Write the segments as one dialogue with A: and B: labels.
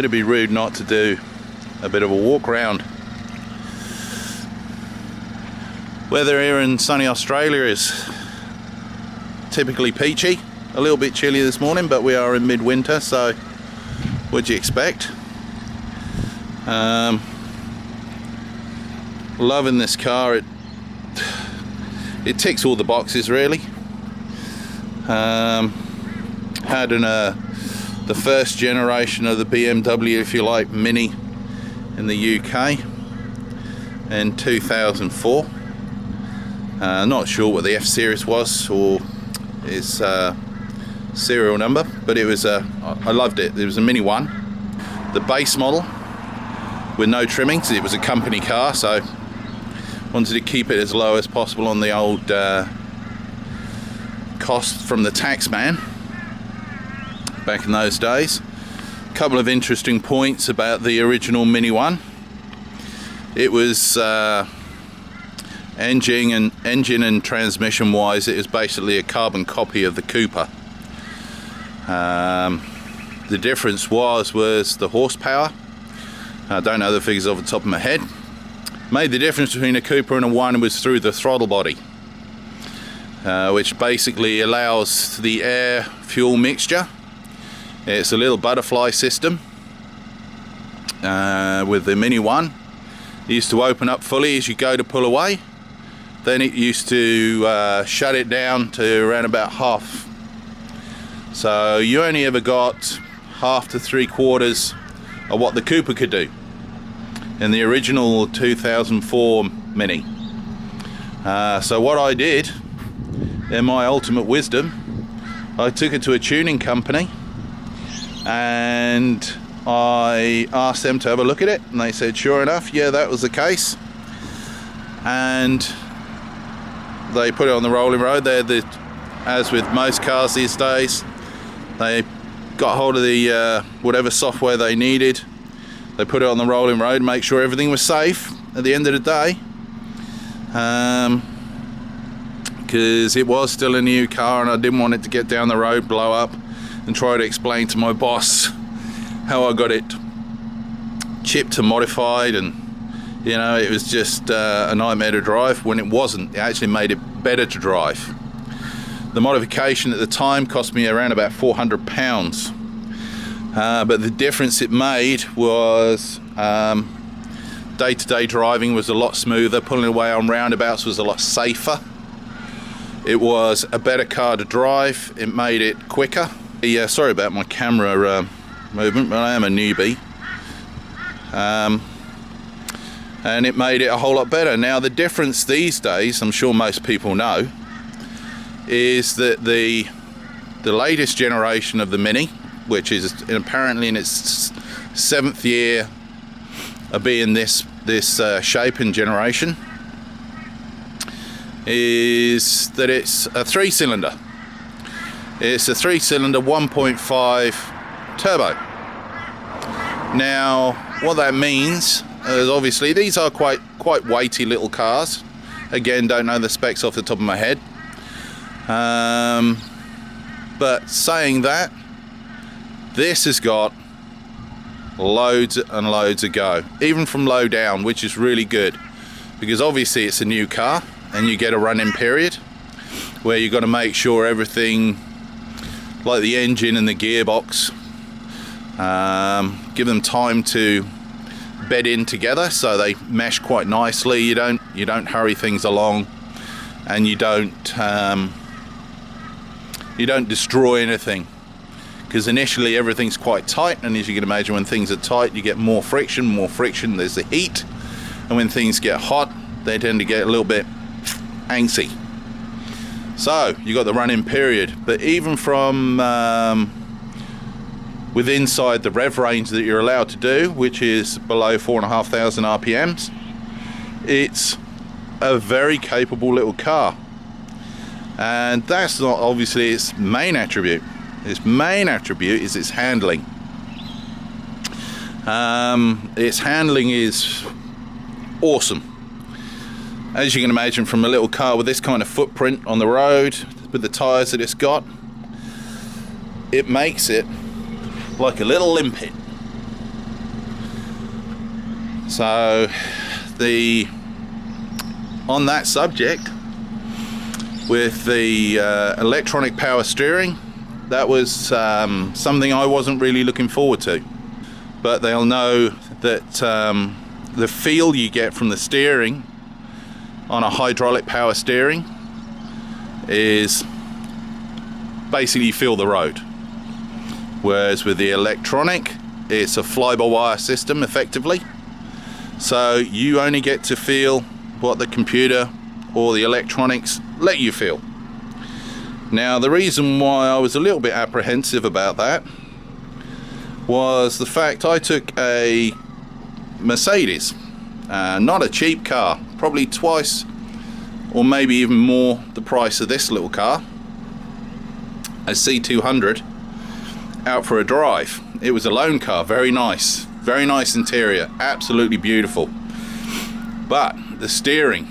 A: But it'd be rude not to do a bit of a walk round. Weather here in sunny Australia is typically peachy. A little bit chilly this morning, but we are in midwinter, so what'd you expect? Loving this car. It ticks all the boxes really. Had the first generation of the BMW, if you like, Mini in the UK in 2004. Not sure what the F series was or its serial number, but it was I loved it. It was a Mini 1, the base model with no trimmings. It was a company car, so wanted to keep it as low as possible on the old cost from the tax man back in those days. A couple of interesting points about the original Mini 1. It was engine and transmission wise, it was basically a carbon copy of the Cooper. The difference was the horsepower. I don't know the figures off the top of my head. Made the difference between a Cooper and a 1 was through the throttle body, which basically allows the air fuel mixture. It's a little butterfly system with the Mini 1. It used to open up fully as you go to pull away. Then it used to shut it down to around about half. So you only ever got half to 3/4 of what the Cooper could do in the original 2004 Mini. So what I did, in my ultimate wisdom, I took it to a tuning company and I asked them to have a look at it, and they said sure enough, yeah, that was the case. And they put it on the rolling road. As with most cars these days, they got hold of the whatever software they needed. They put it on the rolling road, make sure everything was safe at the end of the day, because it was still a new car and I didn't want it to get down the road, blow up, and try to explain to my boss how I got it chipped and modified, and you know, it was just a nightmare to drive when it wasn't. It actually made it better to drive. The modification at the time cost me around about £400, but the difference it made was day-to-day driving was a lot smoother. Pulling away on roundabouts was a lot safer. It was a better car to drive. It made it quicker. Yeah, sorry about my camera movement, but I am a newbie. And it made it a whole lot better. Now the difference these days, I'm sure most people know, is that the latest generation of the Mini, which is apparently in its 7th year of being this shape and generation, is that it's a 3-cylinder. It's a 3-cylinder 1.5 turbo. Now what that means is, obviously these are quite weighty little cars. Again, don't know the specs off the top of my head. But saying that, this has got loads and loads of go, even from low down, which is really good, because obviously it's a new car and you get a run-in period where you've got to make sure everything, like the engine and the gearbox, give them time to bed in together so they mesh quite nicely. You don't hurry things along, and you don't destroy anything, because initially everything's quite tight, and as you can imagine, when things are tight you get more friction, there's the heat, and when things get hot they tend to get a little bit angsty. So you got the run-in period, but even from with inside the rev range that you're allowed to do, which is below 4,500 RPMs, it's a very capable little car. And that's not obviously its main attribute. Its main attribute is its handling. Its handling is awesome. As you can imagine, from a little car with this kind of footprint on the road, with the tyres that it's got, it makes it like a little limpet. So on that subject, with the electronic power steering, that was something I wasn't really looking forward to. But they'll know that the feel you get from the steering on a hydraulic power steering is basically you feel the road. Whereas with the electronic, it's a fly-by-wire system effectively. So you only get to feel what the computer or the electronics let you feel. Now, the reason why I was a little bit apprehensive about that was the fact I took a Mercedes, not a cheap car, probably twice or maybe even more the price of this little car, a C200, out for a drive. It was a loan car, very nice interior, absolutely beautiful. But the steering,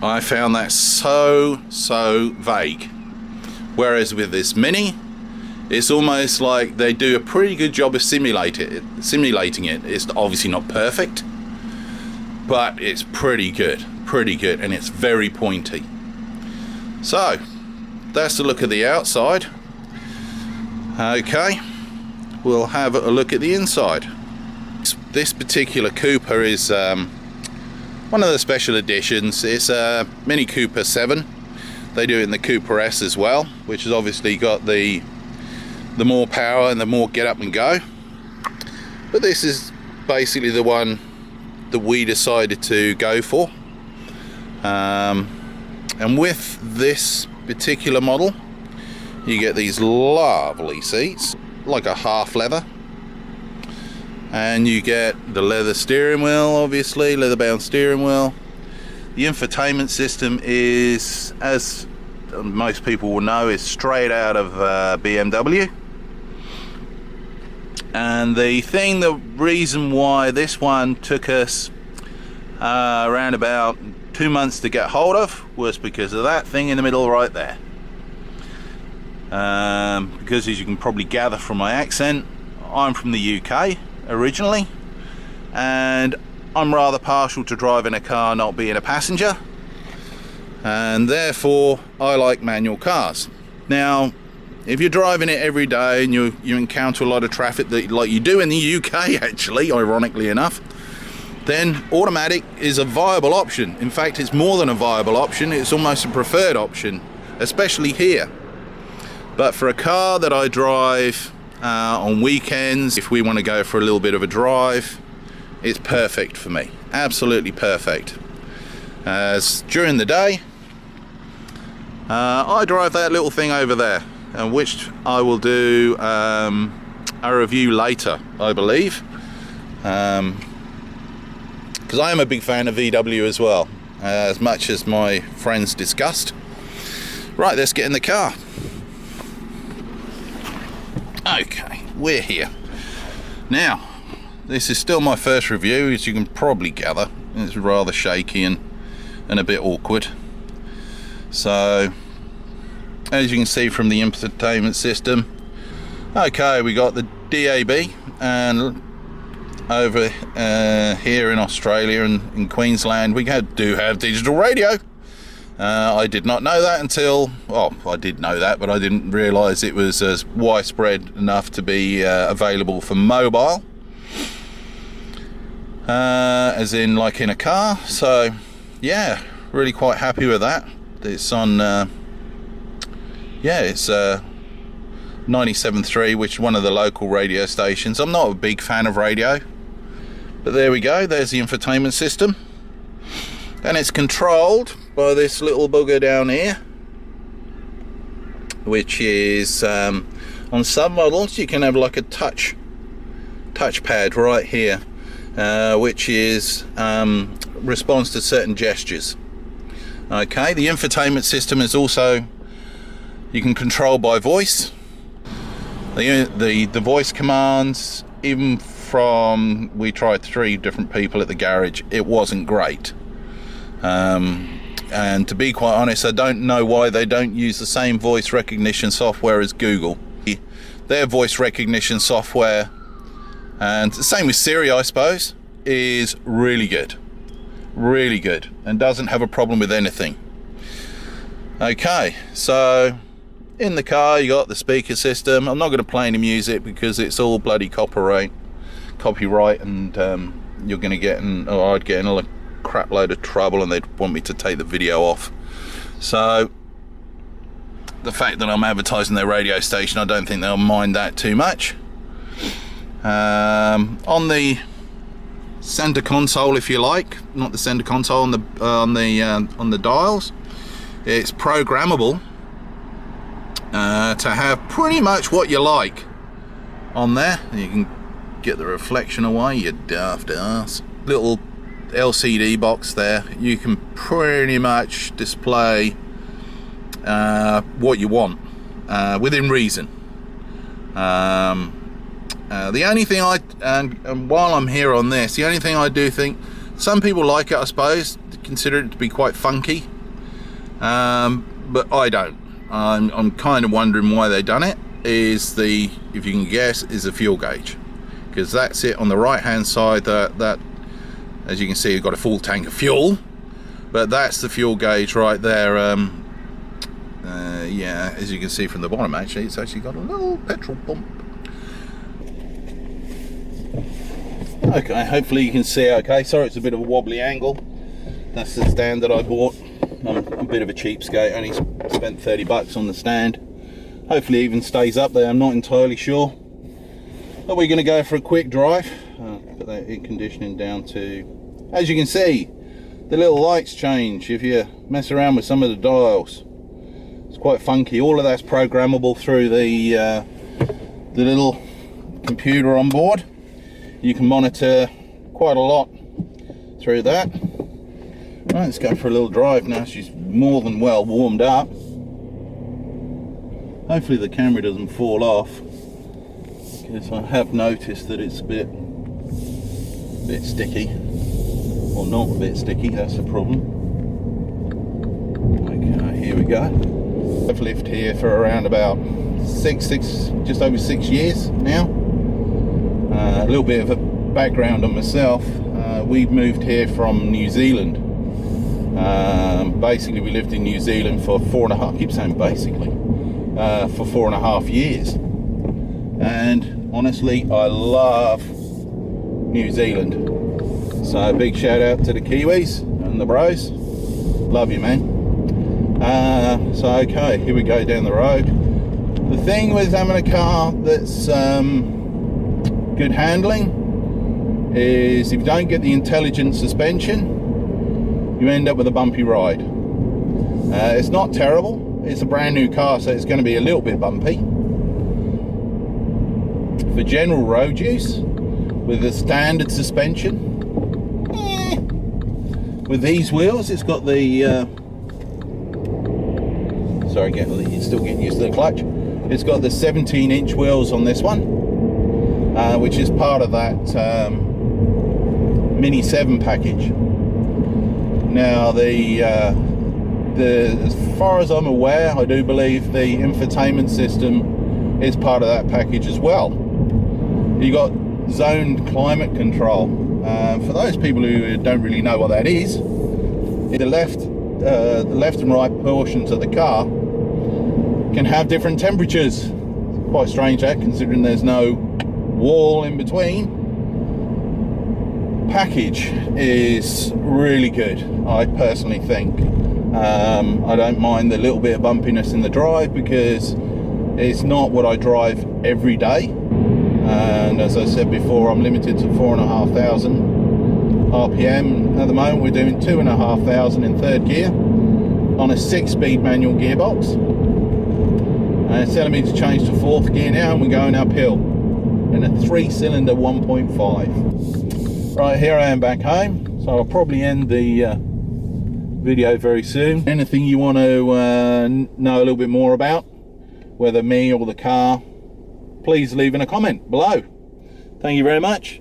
A: I found that so vague. Whereas with this Mini, it's almost like they do a pretty good job of simulating it. It's obviously not perfect, but it's pretty good, and it's very pointy. So that's the look of the outside. Okay, we'll have a look at the inside. This particular Cooper is one of the special editions. It's a Mini Cooper 7. They do it in the Cooper S as well, which has obviously got the more power and the more get up and go. But this is basically the one that we decided to go for. And with this particular model, you get these lovely seats, like a half leather. And you get the leather steering wheel, obviously, leather bound steering wheel. The infotainment system is, as most people will know, is straight out of BMW. And the reason why this one took us around about 2 months to get hold of was because of that thing in the middle right there. Because as you can probably gather from my accent, I'm from the UK originally, and I'm rather partial to driving a car not being a passenger, and therefore I like manual cars. Now, if you're driving it every day and you encounter a lot of traffic like you do in the UK, actually, ironically enough, then automatic is a viable option. In fact, it's more than a viable option, it's almost a preferred option, especially here. But for a car that I drive on weekends, if we want to go for a little bit of a drive, it's perfect for me, absolutely perfect. As during the day, I drive that little thing over there, which I will do a review later, I believe, because I am a big fan of VW as well, as much as my friends discussed. Right, let's get in the car. Okay, we're here. Now, this is still my first review, as you can probably gather. It's rather shaky and a bit awkward. So, as you can see from the infotainment system, okay, we got the DAB, and over here in Australia and in Queensland, we do have digital radio. I did not know that until, well, I did know that, but I didn't realise it was as widespread enough to be available for mobile, as in like in a car. So yeah, really quite happy with that. It's on it's 97.3, which is one of the local radio stations. I'm not a big fan of radio, but there we go, there's the infotainment system, and it's controlled by this little bugger down here, which is on some models you can have like a touchpad right here, which is responds to certain gestures. Okay, the infotainment system is also, you can control by voice. The voice commands, even from, we tried 3 different people at the garage, it wasn't great. And to be quite honest, I don't know why they don't use the same voice recognition software as Google. Their voice recognition software, and the same with Siri, I suppose, is really good, and doesn't have a problem with anything. Okay, so in the car you got the speaker system. I'm not going to play any music because it's all bloody copyright, and you're going to get in, or I'd get in a crap load of trouble and they'd want me to take the video off. So the fact that I'm advertising their radio station, I don't think they'll mind that too much. On the center console, if you like, not the center console, on the dials, it's programmable to have pretty much what you like on there. You can get the reflection away, you daft ass. Little LCD box there. You can pretty much display what you want within reason. The only thing and while I'm here on this, the only thing I do think, some people like it, I suppose, consider it to be quite funky, but I don't. I'm kind of wondering why they done it. Is the, if you can guess, is the fuel gauge, because that's it on the right hand side. That as you can see, you've got a full tank of fuel, but that's the fuel gauge right there. Yeah, as you can see from the bottom, actually it's actually got a little petrol pump. Okay, hopefully you can see okay. Sorry, it's a bit of a wobbly angle. That's the stand that I bought. I'm a bit of a cheapskate, only spent 30 bucks on the stand. Hopefully it even stays up there, I'm not entirely sure. But we're going to go for a quick drive. Put that air conditioning down to, as you can see, the little lights change if you mess around with some of the dials. It's quite funky. All of that's programmable through the little computer on board. You can monitor quite a lot through that. Right, let's go for a little drive now. She's more than well warmed up. Hopefully the camera doesn't fall off, because I have noticed that it's a bit sticky, or not a bit sticky. That's the problem. Okay, here we go. I've lived here for around about just over 6 years now. A little bit of a background on myself. We moved here from New Zealand. Basically, we lived in New Zealand for 4.5. I keep saying basically, for 4.5 years. And honestly, I love New Zealand. So a big shout out to the Kiwis and the bros. Love you, man. So okay, here we go down the road. The thing with having a car that's good handling is if you don't get the intelligent suspension, you end up with a bumpy ride. It's not terrible. It's a brand new car, so it's going to be a little bit bumpy. For general road use, with the standard suspension, with these wheels, it's got the sorry, still getting used to the clutch. It's got the 17-inch wheels on this one, which is part of that Mini 7 package. Now, as far as I'm aware, I do believe the infotainment system is part of that package as well. You got zoned climate control. For those people who don't really know what that is, the left and right portions of the car can have different temperatures. Quite strange that, considering there's no wall in between. Package is really good, I personally think. I don't mind the little bit of bumpiness in the drive because it's not what I drive every day, and as I said before, I'm limited to 4,500 RPM. At the moment we're doing 2,500 in third gear on a 6-speed manual gearbox, and it's telling me to change to 4th gear now, and we're going uphill in a 3-cylinder 1.5. Right, here I am back home, so I'll probably end the video very soon. Anything you want to know a little bit more about, whether me or the car, please leave in a comment below. Thank you very much.